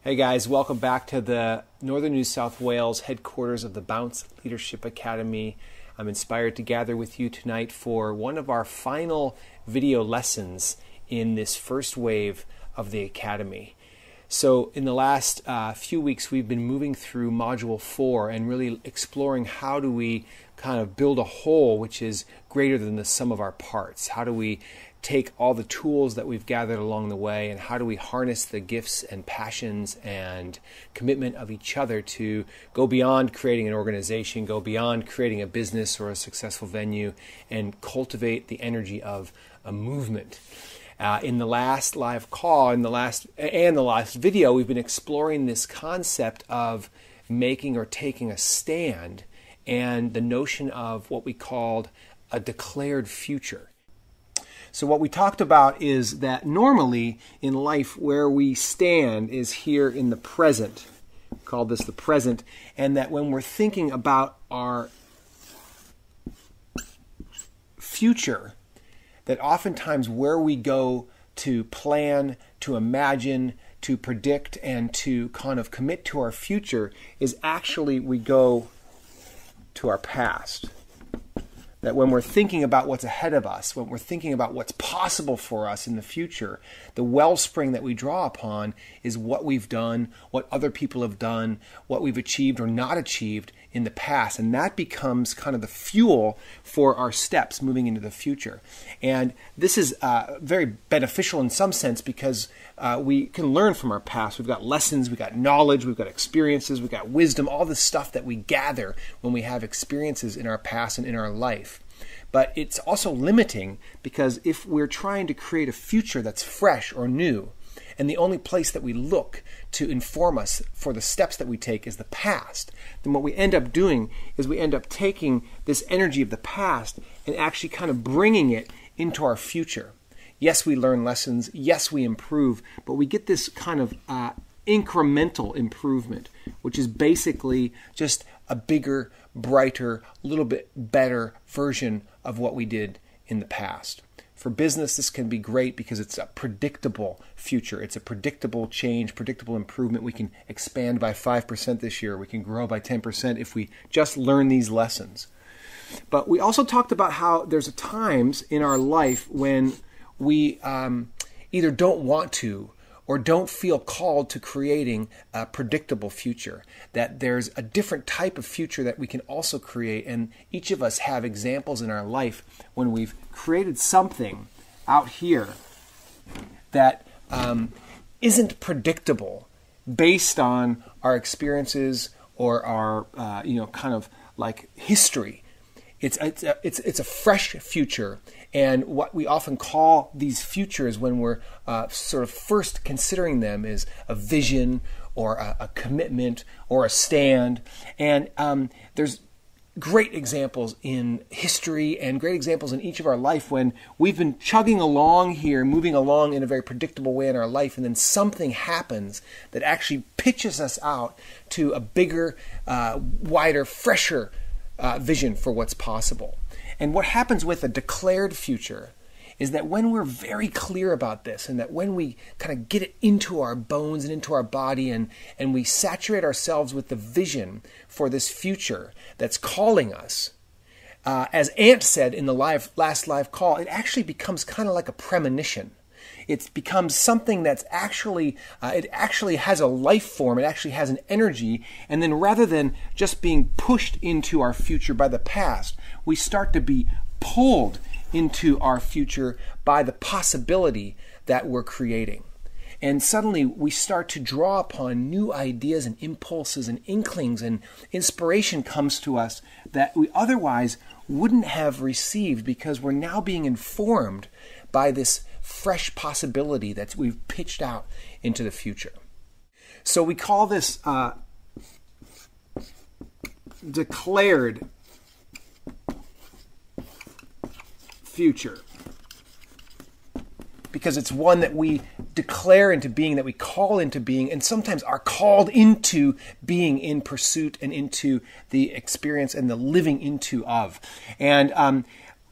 Hey guys, welcome back to the Northern New South Wales headquarters of the Bounce Leadership Academy. I'm inspired to gather with you tonight for one of our final video lessons in this first wave of the Academy. So in the last few weeks, we've been moving through Module 4 and really exploring how do we kind of build a whole which is greater than the sum of our parts. How do we take all the tools that we've gathered along the way and how do we harness the gifts and passions and commitment of each other to go beyond creating an organization, go beyond creating a business or a successful venue, and cultivate the energy of a movement. In the last live call, the last video, we've been exploring this concept of making or taking a stand and the notion of what we called a declared future. So what we talked about is that normally in life where we stand is here in the present. We call this the present, and that when we're thinking about our future, that oftentimes where we go to plan, to imagine, to predict, and to kind of commit to our future is actually we go to our past. That when we're thinking about what's ahead of us, when we're thinking about what's possible for us in the future, the wellspring that we draw upon is what we've done, what other people have done, what we've achieved or not achieved in the past. And that becomes kind of the fuel for our steps moving into the future. And this is very beneficial in some sense because we can learn from our past. We've got lessons, we've got knowledge, we've got experiences, we've got wisdom, all the stuff that we gather when we have experiences in our past and in our life. But it's also limiting because if we're trying to create a future that's fresh or new, and the only place that we look to inform us for the steps that we take is the past, then what we end up doing is we end up taking this energy of the past and actually kind of bringing it into our future. Yes, we learn lessons. Yes, we improve, but we get this kind of incremental improvement, which is basically just a bigger, brighter, a little bit better version of what we did in the past. For business, this can be great because it's a predictable future. It's a predictable change, predictable improvement. We can expand by 5% this year. We can grow by 10% if we just learn these lessons. But we also talked about how there's times in our life when we either don't want to or don't feel called to creating a predictable future, that there's a different type of future that we can also create. And each of us have examples in our life when we've created something out here that isn't predictable based on our experiences or our kind of like history. It's a fresh future, and what we often call these futures when we're sort of first considering them is a vision or a commitment or a stand. And there's great examples in history and great examples in each of our life when we've been chugging along here, moving along in a very predictable way in our life, and then something happens that actually pitches us out to a bigger, wider, fresher vision for what's possible. And what happens with a declared future is that when we're very clear about this and that when we kind of get it into our bones and into our body and we saturate ourselves with the vision for this future that's calling us, as Ant said in the last live call, it actually becomes kind of like a premonition. It becomes something that's actually, it actually has a life form, it actually has an energy, and then rather than just being pushed into our future by the past, we start to be pulled into our future by the possibility that we're creating. And suddenly we start to draw upon new ideas and impulses and inklings, and inspiration comes to us that we otherwise wouldn't have received because we're now being informed by this fresh possibility that we've pitched out into the future. So we call this declared future because it's one that we declare into being, that we call into being, and sometimes are called into being in pursuit and into the experience and the living into of. And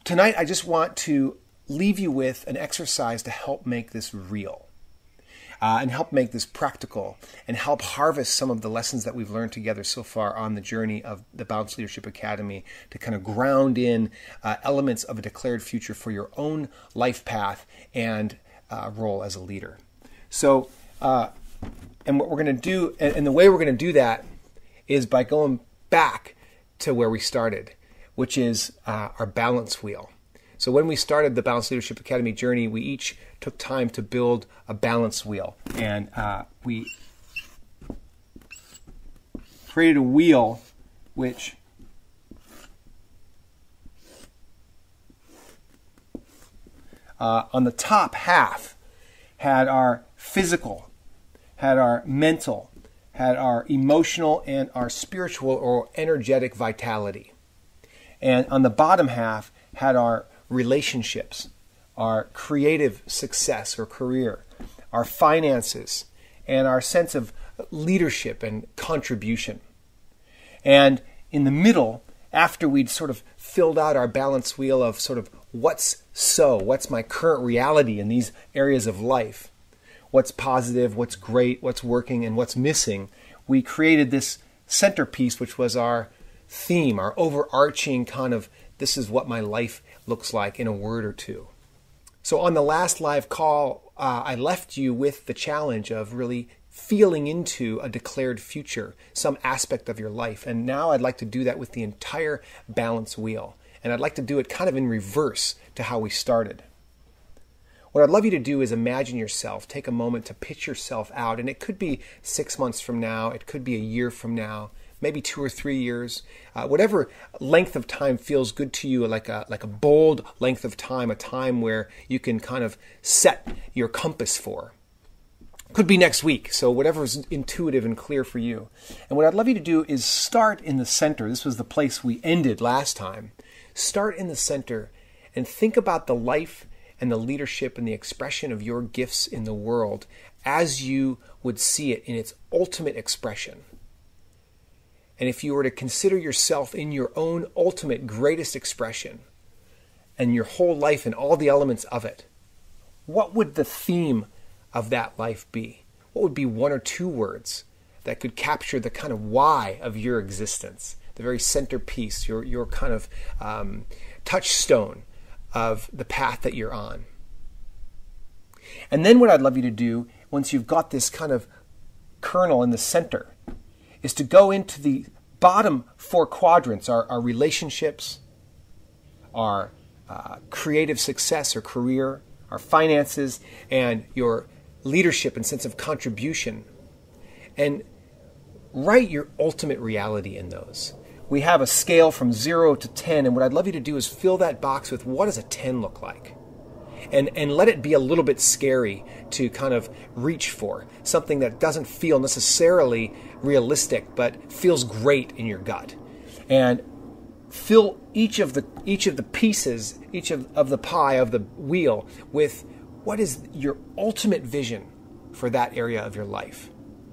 tonight I just want to leave you with an exercise to help make this real. and help make this practical and help harvest some of the lessons that we've learned together so far on the journey of the Balanced Leadership Academy to kind of ground in elements of a declared future for your own life path and role as a leader. So, and what we're going to do, and the way we're going to do that is by going back to where we started, which is our balance wheel. So when we started the Balanced Leadership Academy journey, we each took time to build a balance wheel. And we created a wheel which on the top half had our physical, had our mental, had our emotional, and our spiritual or energetic vitality. And on the bottom half had our relationships, our creative success or career, our finances, and our sense of leadership and contribution. And in the middle, after we'd sort of filled out our balance wheel of sort of what's my current reality in these areas of life, what's positive, what's great, what's working, and what's missing, we created this centerpiece, which was our theme, our overarching kind of, this is what my life looks like in a word or two. So on the last live call, I left you with the challenge of really feeling into a declared future, some aspect of your life. And now I'd like to do that with the entire balance wheel. And I'd like to do it kind of in reverse to how we started. What I'd love you to do is imagine yourself, take a moment to pitch yourself out. And it could be 6 months from now, it could be a year from now, maybe 2 or 3 years, whatever length of time feels good to you, like a bold length of time, a time where you can kind of set your compass for. Could be next week, so whatever's intuitive and clear for you. And what I'd love you to do is start in the center. This was the place we ended last time. Start in the center and think about the life and the leadership and the expression of your gifts in the world as you would see it in its ultimate expression. And if you were to consider yourself in your own ultimate greatest expression and your whole life and all the elements of it, what would the theme of that life be? What would be 1 or 2 words that could capture the kind of why of your existence, the very centerpiece, your kind of touchstone of the path that you're on? And then what I'd love you to do, once you've got this kind of kernel in the center, is to go into the bottom 4 quadrants, our relationships, our creative success or career, our finances, and your leadership and sense of contribution, and write your ultimate reality in those. We have a scale from 0 to 10, and what I'd love you to do is fill that box with what does a 10 look like? And let it be a little bit scary to kind of reach for, something that doesn't feel necessarily realistic but feels great in your gut. And fill each of the pieces, each of the pie of the wheel with what is your ultimate vision for that area of your life.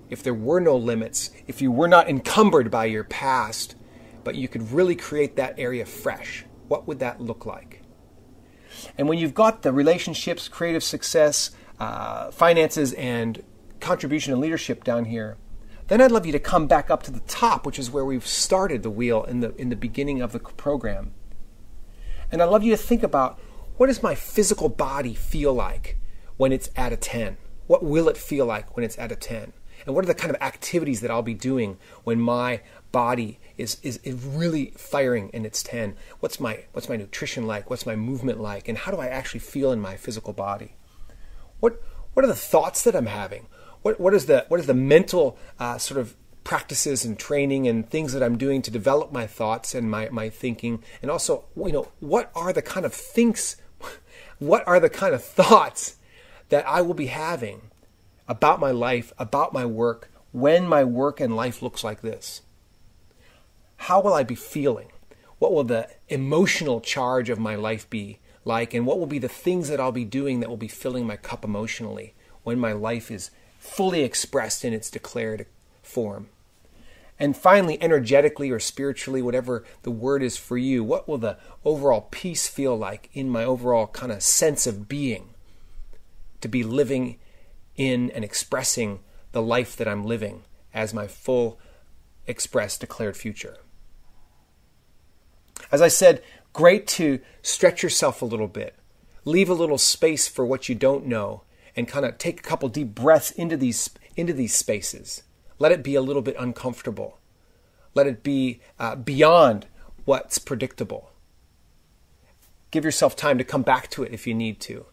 If there were no limits, if you were not encumbered by your past, but you could really create that area fresh, what would that look like? And when you've got the relationships, creative success, finances, and contribution and leadership down here, then I'd love you to come back up to the top, which is where we've started the wheel in the beginning of the program. And I'd love you to think about, what does my physical body feel like when it's at a 10? What will it feel like when it's at a 10? And what are the kind of activities that I'll be doing when my body is really firing in its 10? What's my nutrition like? What's my movement like? And how do I actually feel in my physical body? What are the thoughts that I'm having? What is the mental sort of practices and training and things that I'm doing to develop my thoughts and my thinking? And also, what are the kind of thoughts that I will be having about my life, about my work, when my work and life looks like this? How will I be feeling? What will the emotional charge of my life be like? And what will be the things that I'll be doing that will be filling my cup emotionally when my life is fully expressed in its declared form? And finally, energetically or spiritually, whatever the word is for you, what will the overall peace feel like in my overall kind of sense of being, to be living in and expressing the life that I'm living as my full, expressed, declared future. As I said, great to stretch yourself a little bit, leave a little space for what you don't know, and kind of take a couple deep breaths into these spaces. Let it be a little bit uncomfortable. Let it be beyond what's predictable. Give yourself time to come back to it if you need to.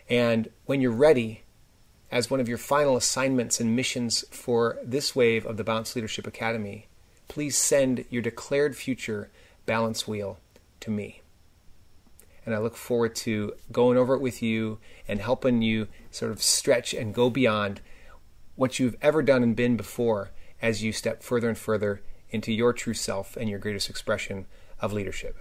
And when you're ready, as one of your final assignments and missions for this wave of the Balanced Leadership Academy, please send your declared future balance wheel to me. And I look forward to going over it with you and helping you sort of stretch and go beyond what you've ever done and been before as you step further and further into your true self and your greatest expression of leadership.